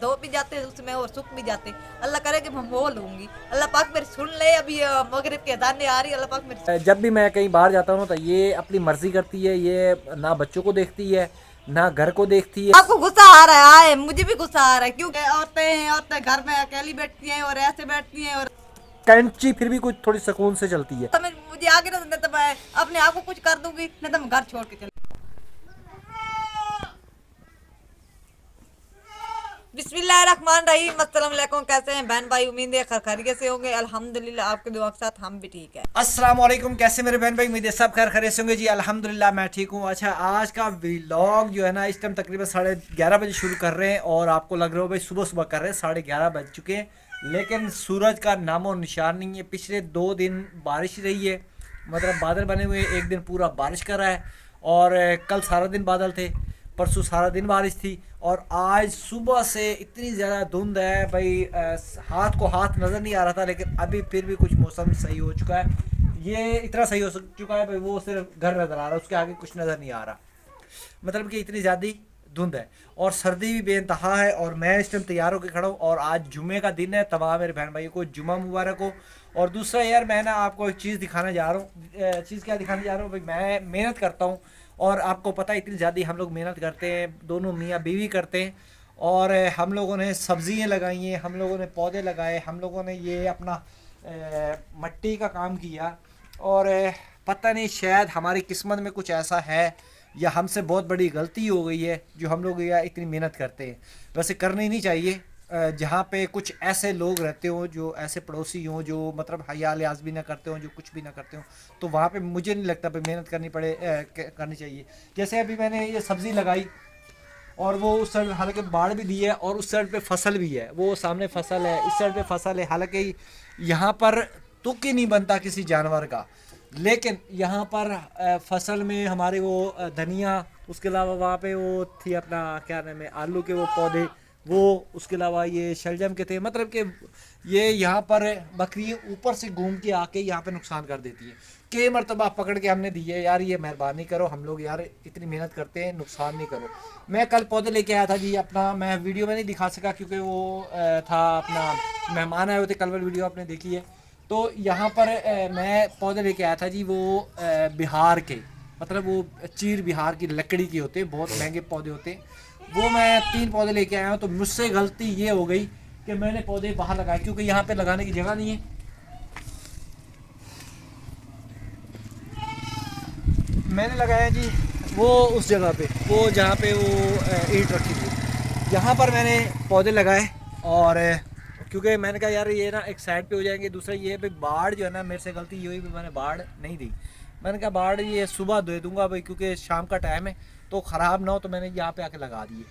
धो भी जाते हैं उसमें और सूख भी जाते। अल्लाह करे कि मैं वो लूंगी। अल्लाह पाक मेरी सुन ले। अभी मगरिब की अज़ान आ रही है। अल्लाह पाक मेरी जब भी मैं कहीं बाहर जाता हूँ तो ये अपनी मर्जी करती है, ये ना बच्चों को देखती है ना घर को देखती है। आपको गुस्सा आ रहा है, मुझे भी गुस्सा आ रहा है क्योंकि औरतें घर में अकेली बैठती हैं और ऐसे बैठती हैं और कैंची फिर भी कुछ थोड़ी सुकून से चलती है। तो मुझे आगे ना तो मैं अपने आप को कुछ कर दूंगी, नहीं तो मैं घर छोड़ के चली। बिस्मिल्लाहिर्रहमानिर्रहीम। अस्सलाम वालेकुम। कैसे हैं बहन भाई? उम्मीद है खैरियत से होंगे। अल्हम्दुलिल्लाह आपके दुआ के साथ हम भी ठीक है। अस्सलाम वालेकुम। कैसे मेरे बहन भाई? उम्मीद है सब खैरियत से होंगे जी। अल्हम्दुलिल्लाह मैं ठीक हूँ। अच्छा, आज का व्लॉग जो है ना इस टाइम तकरीबन 11:30 बजे शुरू कर रहे हैं और आपको लग रहा हो भाई सुबह सुबह कर रहे हैं। 11:30 बज चुके हैं लेकिन सूरज का नामो निशान नहीं है। पिछले 2 दिन बारिश रही है, मतलब बादल बने हुए, एक दिन पूरा बारिश कर रहा है और कल सारा दिन बादल थे, परसों सारा दिन बारिश थी और आज सुबह से इतनी ज़्यादा धुंध है भाई, हाथ को हाथ नज़र नहीं आ रहा था लेकिन अभी फिर भी कुछ मौसम सही हो चुका है। ये इतना सही हो चुका है भाई, वो सिर्फ घर नज़र आ रहा है, उसके आगे कुछ नज़र नहीं आ रहा। मतलब कि इतनी ज़्यादा धुंध है और सर्दी भी बेइंतहा है और मैं इस टाइम तैयार होकर खड़ा हूँ और आज जुमे का दिन है। तमाम मेरे बहन भाइयों को जुमा मुबारक हो। और दूसरा यार, मैं ना आपको एक चीज़ दिखाने जा रहा हूँ। चीज़ क्या दिखाने जा रहा हूँ भाई? मैं मेहनत करता हूँ और आपको पता है इतनी ज़्यादा हम लोग मेहनत करते हैं, दोनों मियाँ बीवी करते हैं। और हम लोगों ने सब्जियाँ लगाई हैं, हम लोगों ने पौधे लगाए, हम लोगों ने ये अपना मिट्टी का काम किया और पता नहीं शायद हमारी किस्मत में कुछ ऐसा है या हमसे बहुत बड़ी गलती हो गई है जो हम लोग या इतनी मेहनत करते हैं। वैसे करनी नहीं चाहिए। जहाँ पे कुछ ऐसे लोग रहते हो, जो ऐसे पड़ोसी हों जो मतलब हया लिहाज भी ना करते हों, जो कुछ भी ना करते हों, तो वहाँ पे मुझे नहीं लगता भाई मेहनत करनी चाहिए। जैसे अभी मैंने ये सब्ज़ी लगाई और वो उस साइड हालांकि बाढ़ भी दी है और उस साइड पे फसल भी है, वो सामने फसल है, इस साइड पे फसल है। हालांकि यहाँ पर तुक ही नहीं बनता किसी जानवर का, लेकिन यहाँ पर फसल में हमारे वो धनिया, उसके अलावा वहाँ पे वो थी अपना क्या नाम है, आलू के वो पौधे, वो उसके अलावा ये शलजम के थे। मतलब कि ये यहाँ पर बकरी ऊपर से घूम के आके यहाँ पे नुकसान कर देती है। कई मरतबा पकड़ के हमने दी है, यार ये मेहरबानी करो, हम लोग यार इतनी मेहनत करते हैं, नुकसान नहीं करो। मैं कल पौधे लेके आया था जी अपना, मैं वीडियो में नहीं दिखा सका क्योंकि वो था अपना मेहमान आए हुए थे, कल वाली वीडियो आपने देखी है। तो यहाँ पर मैं पौधे लेके आया था जी, वो बिहार के, मतलब वो चीर बिहार की लकड़ी के होते हैं, बहुत महंगे पौधे होते हैं। वो मैं 3 पौधे लेके आया हूँ। तो मुझसे गलती ये हो गई कि मैंने पौधे बाहर लगाए क्योंकि यहाँ पे लगाने की जगह नहीं है। मैंने लगाया जी वो उस जगह पे, वो जहाँ पे वो ईंट रखी थी, यहाँ पर मैंने पौधे लगाए। और क्योंकि मैंने कहा यार ये ना एक साइड पे हो जाएंगे। दूसरा ये भाई बाढ़ जो है ना, मेरे से गलती ये हुई भी मैंने बाढ़ नहीं दी। मैंने कहा बाढ़ ये सुबह दे दूंगा भाई क्योंकि शाम का टाइम है तो ख़राब ना हो, तो मैंने यहाँ पे आके लगा दिए।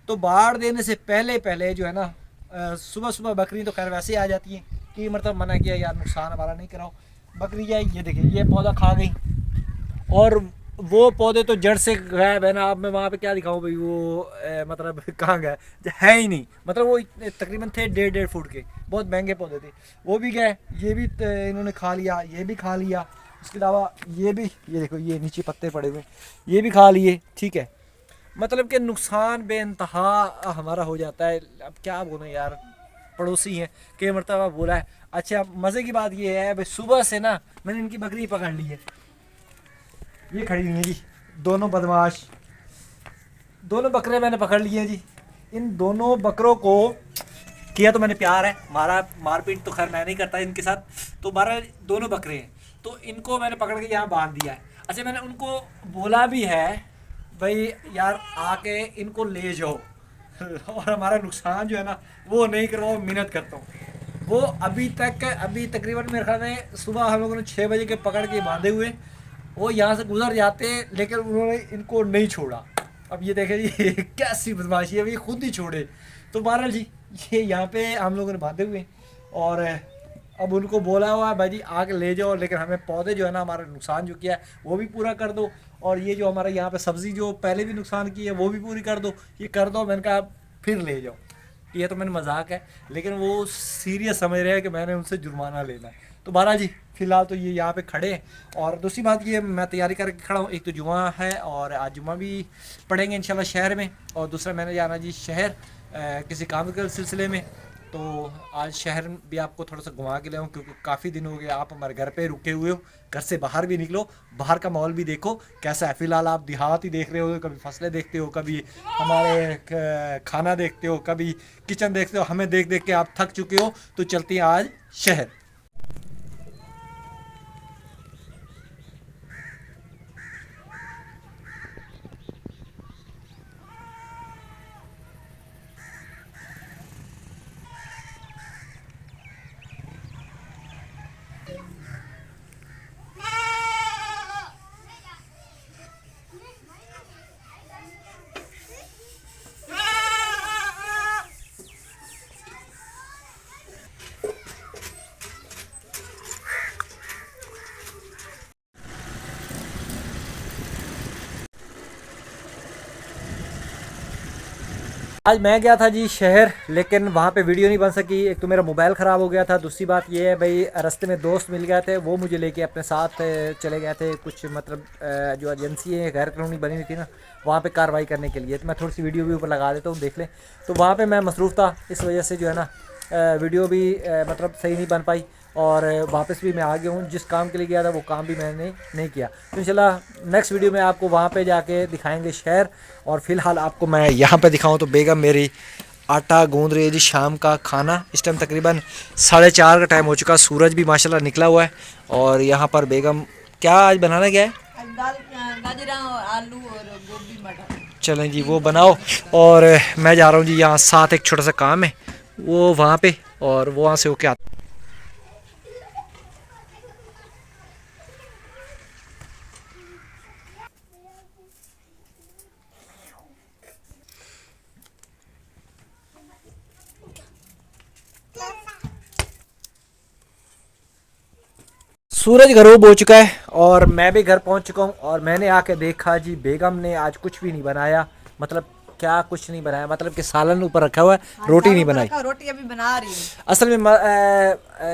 तो बाढ़ देने से पहले पहले जो है ना सुबह सुबह बकरी तो खैर वैसे ही आ जाती है कि मतलब मना किया यार नुकसान हमारा नहीं कराओ। बकरी जाए, ये देखिए ये पौधा खा गई और वो पौधे तो जड़ से गायब है ना। अब मैं वहाँ पे क्या दिखाऊँ भाई, वो मतलब कहाँ गए, है ही नहीं। मतलब वो तकरीबन थे 1.5 फुट के, बहुत महंगे पौधे थे, वो भी गए। ये भी इन्होंने खा लिया, ये भी खा लिया, उसके अलावा ये भी, ये देखो ये नीचे पत्ते पड़े हुए, ये भी खा लिए। ठीक है, मतलब कि नुकसान बेइंतहा हमारा हो जाता है। अब क्या बोलें यार, पड़ोसी हैं, कई मरतबा बोला है। अच्छा, मज़े की बात ये है भाई, सुबह से ना मैंने इनकी बकरी पकड़ ली है, ये खड़ी हुई है जी, दोनों बदमाश, दोनों बकरे मैंने पकड़ लिए हैं जी। इन दोनों बकरों को किया तो मैंने प्यार है, मारा मारपीट तो खैर मैं नहीं करता इनके साथ। तो 12 दोनों बकरे हैं, तो इनको मैंने पकड़ के यहाँ बांध दिया है। अच्छा, मैंने उनको बोला भी है भाई यार आके इनको ले जाओ और हमारा नुकसान जो है ना वो नहीं करवाओ, मेहनत करता हूँ। वो अभी तकरीबन मेरे ख्याल में सुबह हम लोगों ने 6 बजे के पकड़ के बांधे हुए, वो यहाँ से गुजर जाते हैं लेकिन उन्होंने इनको नहीं छोड़ा। अब ये देखें जी कैसी बदमाशी है, ये खुद ही छोड़े। तो बहरहाल जी ये यहाँ पे हम लोगों ने बांधे हुए और अब उनको बोला हुआ है भाई जी आके ले जाओ, लेकिन हमें पौधे जो है ना हमारा नुकसान जो किया है वो भी पूरा कर दो, और ये जो हमारे यहाँ पे सब्ज़ी जो पहले भी नुकसान की है वो भी पूरी कर दो, ये कर दो। मैंने कहा फिर ले जाओ। ये तो मैंने मजाक है, लेकिन वो सीरियस समझ रहे हैं कि मैंने उनसे जुर्माना लेना है। तो बारह जी फ़िलहाल तो ये यहाँ पे खड़े हैं। और दूसरी बात ये, मैं तैयारी करके खड़ा हूँ, एक तो जुमा है और आज जुमा भी पढ़ेंगे इंशाल्लाह शहर में, और दूसरा मैंने जाना जी शहर किसी काम के सिलसिले में। तो आज शहर भी आपको थोड़ा सा घुमा के ले आऊँ, क्योंकि काफ़ी दिन हो गए आप हमारे घर पे रुके हुए हो। घर से बाहर भी निकलो, बाहर का माहौल भी देखो कैसा है। फ़िलहाल आप देहात ही देख रहे हो, कभी फसलें देखते हो, कभी हमारे खाना देखते हो, कभी किचन देखते हो। हमें देख देख के आप थक चुके हो, तो चलते हैं आज शहर। आज मैं गया था जी शहर, लेकिन वहाँ पे वीडियो नहीं बन सकी। एक तो मेरा मोबाइल ख़राब हो गया था, दूसरी बात ये है भाई रास्ते में दोस्त मिल गए थे, वो मुझे लेके अपने साथ चले गए थे। कुछ मतलब जो एजेंसी है गैर कानूनी बनी हुई थी ना, वहाँ पे कार्रवाई करने के लिए। तो मैं थोड़ी सी वीडियो भी ऊपर लगा देता हूँ, देख लें। तो वहाँ पे मैं मसरूफ़ था, इस वजह से जो है ना वीडियो भी मतलब सही नहीं बन पाई, और वापस भी मैं आ गया हूँ। जिस काम के लिए गया था वो काम भी मैंने नहीं किया। तो इंशाल्लाह नेक्स्ट वीडियो में आपको वहाँ पे जाके दिखाएंगे शहर। और फ़िलहाल आपको मैं यहाँ पे दिखाऊँ तो बेगम मेरी आटा गूंद रही है जी शाम का खाना। इस टाइम तकरीबन 4:30 का टाइम हो चुका, सूरज भी माशाल्लाह निकला हुआ है। और यहाँ पर बेगम क्या आज बनाना क्या है? दाल, गाजरा और आलू और गोभी मटर। चलें जी वो बनाओ, और मैं जा रहा हूँ जी यहाँ साथ एक छोटा सा काम है वो वहाँ पे, और वो वहाँ से होके आता। सूरज गरूब हो चुका है और मैं भी घर पहुंच चुका हूं, और मैंने आके देखा जी बेगम ने आज कुछ भी नहीं बनाया। मतलब क्या कुछ नहीं बनाया, मतलब कि सालन ऊपर रखा हुआ है, रोटी नहीं बनाई। रोटी अभी बना रही हूँ। असल में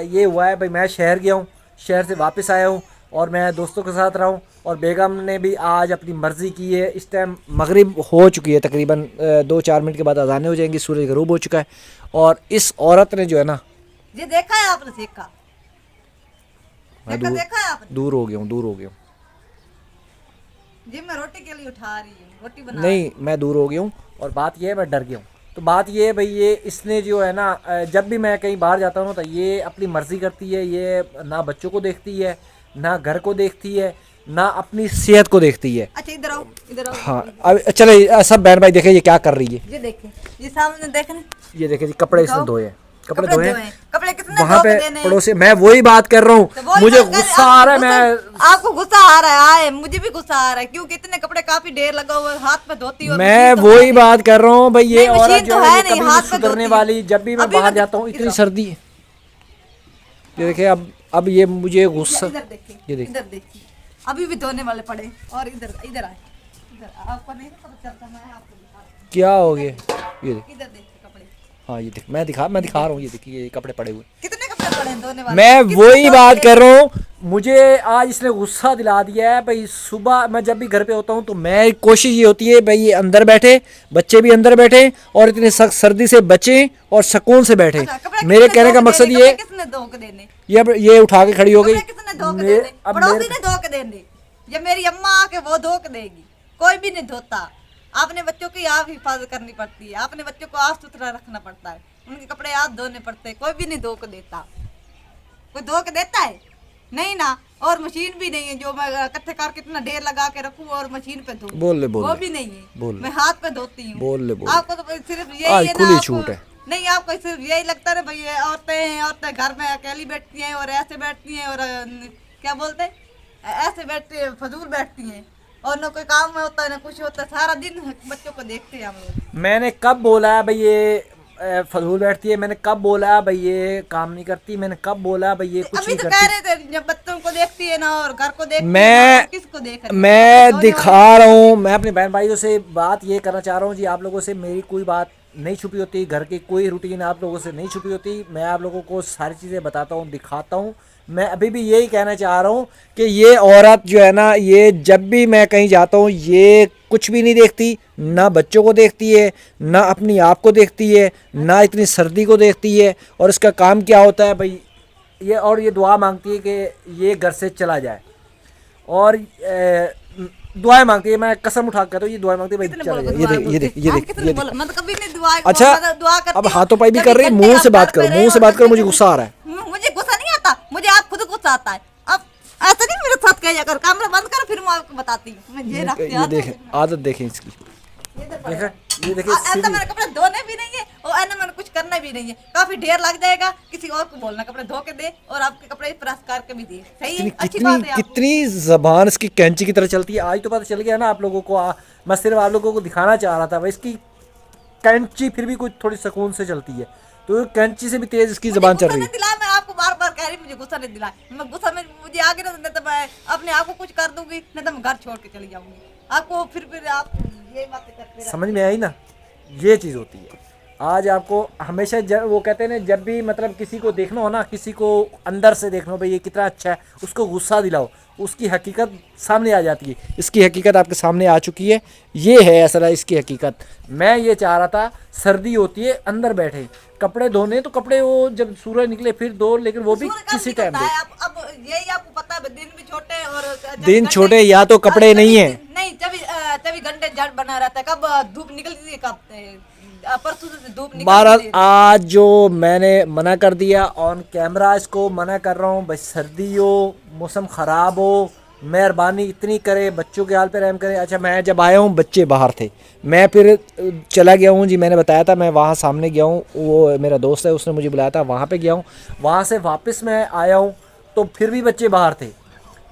ये हुआ है भाई, मैं शहर गया हूँ, शहर से वापस आया हूँ, और मैं दोस्तों के साथ रहा हूँ, और बेगम ने भी आज अपनी मर्ज़ी की है। इस टाइम मगरिब हो चुकी है, तकरीबन 2-4 मिनट के बाद अज़ानें हो जाएंगी, सूरज गरूब हो चुका है। और इस औरत ने जो है ना, ये देखा है आपने? देखा देखा है आपने? दूर हो गया हूँ जी मैं रोटी के लिए उठा रही हूँ, रोटी बना नहीं, मैं दूर हो गया हूँ। और बात ये है मैं डर गया हूँ। तो बात ये है भाई, ये इसने जो है ना जब भी मैं कहीं बाहर जाता हूँ तो ये अपनी मर्ज़ी करती है। ये ना बच्चों को देखती है, ना घर को देखती है, ना अपनी सेहत को देखती है। अच्छा इधर आओ, इधर आओ। हाँ अब चले सब बहन भाई देखे ये क्या कर रही है। ये देखे, ये सामने देखने, ये देखे जी कपड़े इसने धोए हैं, कपड़े धोए हैं। कपड़े कितने वहाँ धो पे के देने? पड़ोसी, मैं वही बात कर रहा हूँ, तो मुझे गुस्सा आ रहा है। मैं आपको गुस्सा आ रहा है, मुझे भी गुस्सा आ रहा है, क्योंकि इतने कपड़े काफी ढेर लगा हुआ है, हाथ पे धोती हूँ। मैं वही बात कर रहा हूँ भाई, ये नहीं, औरत मशीन जो तो है है ये नहीं, कभी हाथ नहीं पे सुधरने धोती है। वाली। जब भी मैं अभी बाहर मैं जाता हूँ इतनी इधर सर्दी है। ये देखिए अब ये मुझे गुस्सा, इधर देखिए, ये देखिए इधर देखिए, अभी भी धोने वाले पड़े। और इधर इधर आए, इधर आपको नहीं पता चलता, मैं आपको दिखा रही क्या हो गया। ये देख, हूँ। इधर देखिए कपड़े, हाँ ये देख, मैं दिखा रहा हूँ। ये देखिए ये कपड़े पड़े हुए। कितने कपड़े पड़े हैं धोने वाले। मैं कितने वही धो बात के कर रहा हूँ, मुझे आज इसने गुस्सा दिला दिया है भाई। सुबह मैं जब भी घर पे होता हूँ तो मैं कोशिश ये होती है भाई ये अंदर बैठे, बच्चे भी अंदर बैठे, और इतनी सख्त सर्दी से बचें और सुकून से बैठे। अच्छा, कपड़े मेरे किसने कहने धो का के मकसद देने? ये, कपड़े किसने धो के देने? ये उठा के खड़ी हो गई। कपड़े किसने धो के मे- देने? अब पड़ोसी मेरे- ने धो के देने, या मेरी अम्मा आके वो धो के देगी? कोई भी नहीं धोता। आपने बच्चों की आप हिफाजत करनी पड़ती है, आपने बच्चों को साफ सुथरा रखना पड़ता है, उनके कपड़े आप धोने पड़ते हैं। कोई भी नहीं धो के देता। कोई धो के देता है? नहीं ना। और मशीन भी नहीं है जो मैं इकट्ठे कर कितना ढेर लगा के रखूं और मशीन पे धो, बोल वो ले भी नहीं है। बोल ले। मैं हाथ पे धोती हूँ। बोल ले आपको तो सिर्फ यही आज है ना, खुली आपको- छूट है। नहीं, आपको सिर्फ यही लगता है भाई ये औरतें हैं, औरतें घर में अकेली बैठती हैं और ऐसे बैठती हैं, और क्या बोलते हैं, ऐसे बैठती हैं, फजूल बैठती हैं, और ना कोई काम में होता है ना कुछ होता है, सारा दिन बच्चों को देखते हैं हम लोग। मैंने कब बोला है भाई ये फजूल बैठती है? मैंने कब बोला भाई ये काम नहीं करती? मैंने कब बोला भाई ये कुछ अभी नहीं तो कह करती? रहे थे जब बच्चों को देखती है ना और घर को देखती है मैं- ना, और किसको देख रही है? मैं धोने दिखा रहा हूँ, मैं अपने बहन भाइयों से बात ये करना चाह रहा हूँ जी, आप लोगों से मेरी कोई बात नहीं छुपी होती, घर की कोई रूटीन आप लोगों से नहीं छुपी होती। मैं आप लोगों को सारी चीज़ें बताता हूँ, दिखाता हूँ। मैं अभी भी यही कहना चाह रहा हूँ कि ये औरत जो है ना, ये जब भी मैं कहीं जाता हूँ ये कुछ भी नहीं देखती, ना बच्चों को देखती है, ना अपनी आप को देखती है, ना इतनी सर्दी को देखती है। और इसका काम क्या होता है भाई, ये दुआ मांगती है कि ये घर से चला जाए, और दुआएं मांगती है। मैं कसम उठा कर, तो ये दुआएं मांगती है भाई कितने चला बोलो जाए। दुआ ये देख ये देख ये आप देख कितने ये देख। बोलो, मतलब कभी नहीं दुआ अच्छा, मतलब दुआ करती अब हूँ। हाथों पाई भी जब कर रही, घंटे मुंह से आप बात घर करो, पे रहे मुंह से और बात करो, घंटे मुझे गुस्सा आ रहा है। मुझे गुस्सा नहीं आता, मुझे आप खुद गुस्सा आता है। अब ऐसा नहीं मेरे साथ कह कर, कैमरा बंद कर फिर मैं आपको बताती हूँ। मैं ये रखती ये देखें, आदत देखें इसकी, देखा ये देखिए ऐसा मैंने कपड़े धोने भी नहीं है और ऐसा मैंने कुछ करना भी नहीं है। काफी ढेर लग जाएगा, किसी और को बोलना कपड़े धो के दे और आपके कपड़े प्रेस करके भी दे। सही है, अच्छी कितनी बात है। आपको कितनी जबान इसकी कैंची की तरह चलती है। आज तो पता चल गया ना आप लोगों को। मैं सिर्फ आप लोगों को दिखाना चाह रहा था भाई, इसकी कैंची फिर भी कुछ थोड़ी सुकून से चलती है, तो कैंची से भी तेज इसकी जबान चल रही है। दिला, मैं आपको बार बार कह रही हूँ मुझे गुस्सा नहीं दिला। मैं गुस्सा में मुझे आगे ना तो मैं अपने आप को कुछ कर दूंगी, नहीं तो मैं घर छोड़ के चली जाऊंगी। आपको फिर आप ये बातें करते समझ में आई ना, ये चीज़ होती है। आज आपको हमेशा वो कहते हैं ना, जब भी मतलब किसी को देखना हो ना, किसी को अंदर से देखना हो भाई ये कितना अच्छा है, उसको गुस्सा दिलाओ, उसकी हकीकत सामने आ जाती है। इसकी हकीकत आपके सामने आ चुकी है, ये है असल है इसकी हकीकत। मैं ये चाह रहा था, सर्दी होती है अंदर बैठे, कपड़े धोने तो कपड़े वो जब सूरज निकले फिर दो, लेकिन वो भी किसी टाइम दो। अब यही आपको पता है, दिन भी छोटे हैं और दिन छोटे या तो कपड़े नहीं है, नहीं 24 घंटे जड़ बना रहता है। कब धूप निकलती है, कब परसों से धूप बहरहाल निकलती है। आज जो मैंने मना कर दिया ऑन कैमरा, इसको मना कर रहा हूँ भाई। सर्दी हो, मौसम ख़राब हो, मेहरबानी इतनी करे, बच्चों के हाल पे रहम करे। अच्छा, मैं जब आया हूँ बच्चे बाहर थे, मैं फिर चला गया हूँ जी, मैंने बताया था मैं वहाँ सामने गया हूँ, वो मेरा दोस्त है उसने मुझे बुलाया था, वहाँ पे गया हूँ। वहाँ से वापस मैं आया हूँ तो फिर भी बच्चे बाहर थे,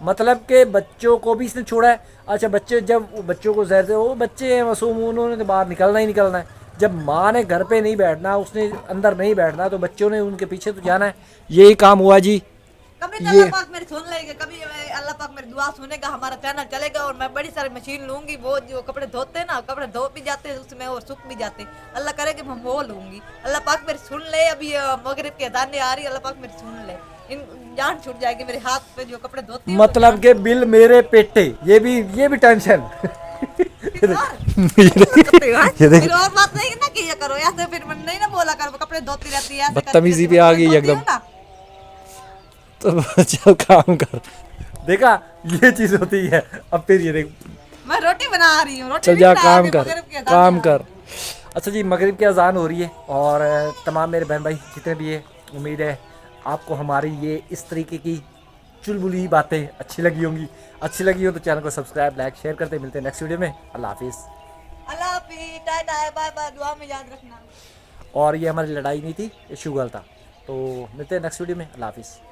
मतलब कि बच्चों को भी इसने छोड़ा है। अच्छा, बच्चे जब बच्चों को जहर दे, वो बच्चे हैं मासूम, उन्होंने तो बाहर निकलना ही निकलना है। जब माँ ने घर पे नहीं बैठना, उसने अंदर नहीं बैठना, तो बच्चों ने उनके पीछे तो जाना है। यही काम हुआ जी। कभी तो अल्लाह पाक मेरी सुन लेगा, कभी अल्लाह पाक मेरी दुआ सुनेगा, हमारा चैनल चलेगा और मैं बड़ी सारी मशीन लूंगी। वो जो कपड़े धोते हैं ना, कपड़े धो भी जाते हैं उसमें और सूख भी जाते हैं। अल्लाह करे कि मैं वो लूंगी। अल्लाह पाक मेरी सुन ले। अभी मगरिब की अज़ान आ रही है, अल्लाह पाक मेरी सुन ले। इन जान छूट जाएगी मेरे हाथ पे जो कपड़े धोती हूँ। मतलब के बिल मेरे पेटे, ये भी टेंशन। फिर और बात नहीं ना किया करो, ऐसे फिर नहीं ना बोला करो कपड़े धोती रहती है। बदतमीजी पे आ गई एकदम। तो चल काम कर, देखा ये चीज होती है। अब फिर ये देख, मैं रोटी बना रही हूँ, चल जा काम कर, काम कर। अच्छा जी, मगरिब की अजान हो रही है और तमाम मेरे बहन भाई जितने भी है, उम्मीद है आपको हमारी ये इस तरीके की चुलबुली बातें अच्छी लगी होंगी। अच्छी लगी हो तो चैनल को सब्सक्राइब, लाइक, शेयर करते। मिलते हैं नेक्स्ट वीडियो में। अल्लाह हाफिज़। अल्लाह हाफिज़, टाटा, बाय बाय, दुआ में याद रखना। और ये हमारी लड़ाई नहीं थी, ये शुगर था। तो मिलते हैं नेक्स्ट वीडियो में। अल्लाह हाफिज़।